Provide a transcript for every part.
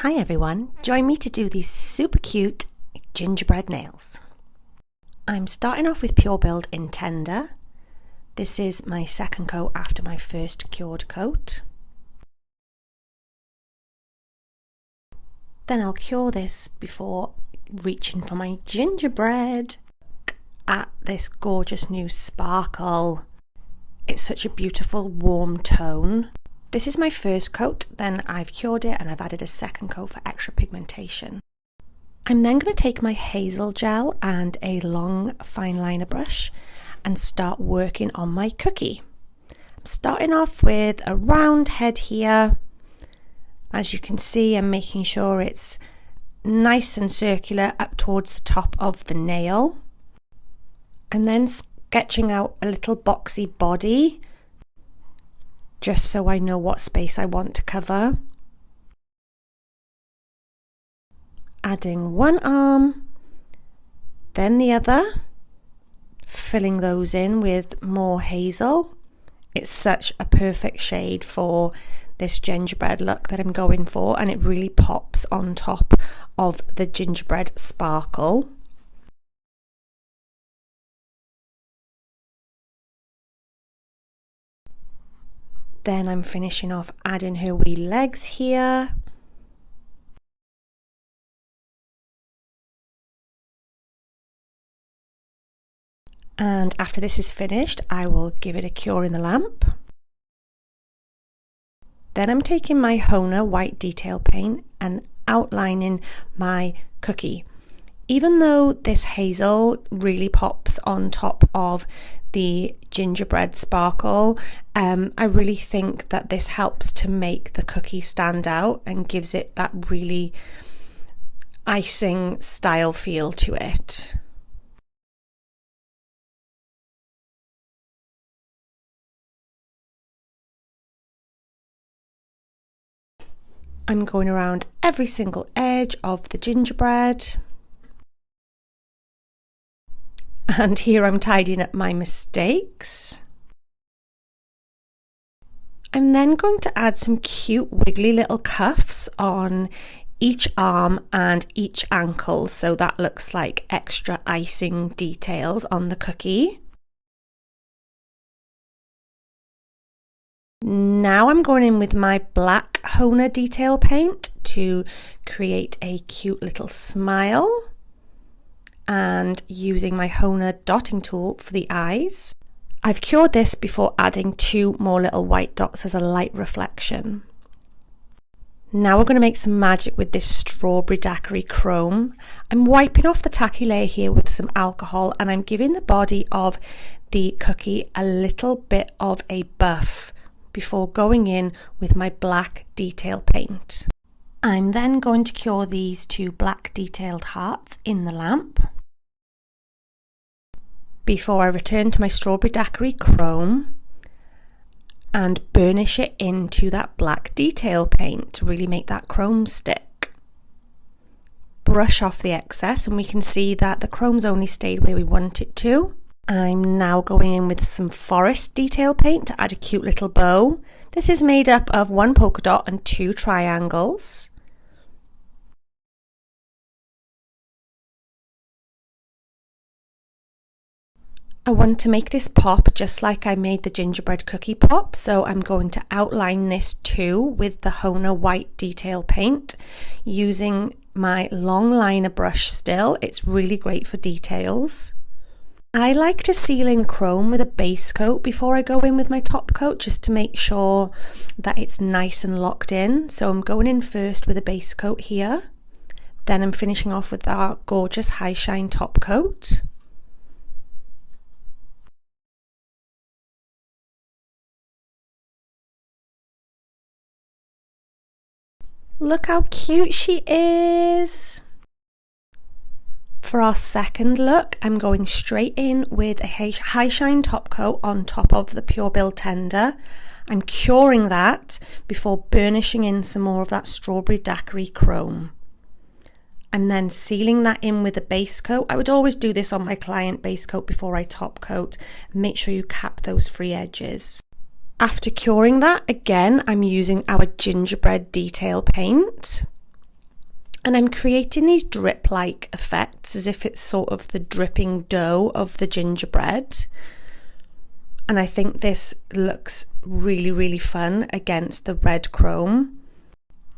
Hi everyone, join me to do these super cute gingerbread nails. I'm starting off with Pure Build in Tender. This is my second coat after my first cured coat. Then I'll cure this before reaching for my gingerbread. Look at this gorgeous new sparkle. It's such a beautiful warm tone. This is my first coat, then I've cured it and I've added a second coat for extra pigmentation. I'm then going to take my hazel gel and a long fine liner brush and start working on my cookie. I'm starting off with a round head here. As you can see, I'm making sure it's nice and circular up towards the top of the nail. I'm then sketching out a little boxy body, just so I know what space I want to cover. Adding one arm, then the other, filling those in with more hazel. It's such a perfect shade for this gingerbread look that I'm going for, and it really pops on top of the gingerbread sparkle. Then I'm finishing off adding her wee legs here. And after this is finished, I will give it a cure in the lamp. Then I'm taking my HONA white detail paint and outlining my cookie. Even though this hazel really pops on top of the gingerbread sparkle, I really think that this helps to make the cookie stand out and gives it that really icing style feel to it. I'm going around every single edge of the gingerbread. And here I'm tidying up my mistakes. I'm then going to add some cute wiggly little cuffs on each arm and each ankle, so that looks like extra icing details on the cookie. Now I'm going in with my black HONA detail paint to create a cute little smile, and using my HONA dotting tool for the eyes. I've cured this before adding two more little white dots as a light reflection. Now we're going to make some magic with this strawberry daiquiri chrome. I'm wiping off the tacky layer here with some alcohol, and I'm giving the body of the cookie a little bit of a buff before going in with my black detail paint. I'm then going to cure these two black detailed hearts in the lamp before I return to my strawberry daiquiri chrome and burnish it into that black detail paint to really make that chrome stick. Brush off the excess and we can see that the chrome's only stayed where we want it to. I'm now going in with some forest detail paint to add a cute little bow. This is made up of one polka dot and two triangles. I want to make this pop just like I made the gingerbread cookie pop, so I'm going to outline this too with the HONA white detail paint using my long liner brush still. It's really great for details. I like to seal in chrome with a base coat before I go in with my top coat, just to make sure that it's nice and locked in. So I'm going in first with a base coat here, then I'm finishing off with our gorgeous high shine top coat. Look how cute she is! For our second look, I'm going straight in with a high shine top coat on top of the Pure Build Tender. I'm curing that before burnishing in some more of that strawberry daiquiri chrome. I'm then sealing that in with a base coat. I would always do this on my client base coat before I top coat. Make sure you cap those free edges. After curing that, again, I'm using our gingerbread detail paint And I'm creating these drip-like effects as if it's sort of the dripping dough of the gingerbread. And I think this looks really, really fun against the red chrome.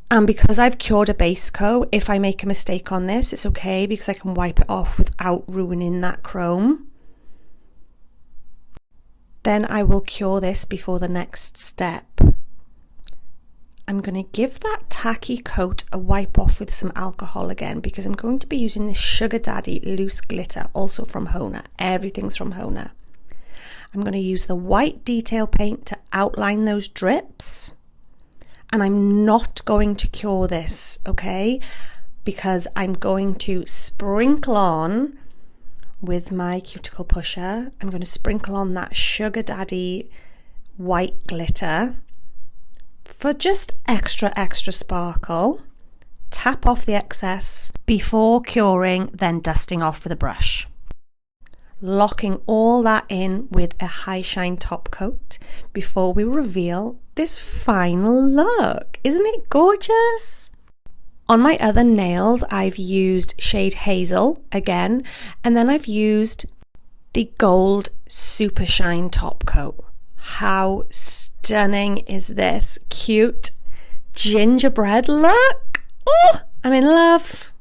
And because I've cured a base coat, if I make a mistake on this, it's okay because I can wipe it off without ruining that chrome. Then I will cure this before the next step. I'm going to give that tacky coat a wipe off with some alcohol again because I'm going to be using this Sugar Daddy loose glitter, also from HONA. Everything's from HONA. I'm going to use the white detail paint to outline those drips. And I'm not going to cure this, okay? Because I'm going to sprinkle on with my cuticle pusher. I'm going to sprinkle on that Sugar Daddy white glitter for just extra sparkle. Tap off the excess before curing, then dusting off with a brush. Locking all that in with a high shine top coat before we reveal this final look. Isn't it gorgeous? On my other nails, I've used shade Hazel again, and then I've used the gold super shine top coat. How stunning is this cute gingerbread look? Oh, I'm in love.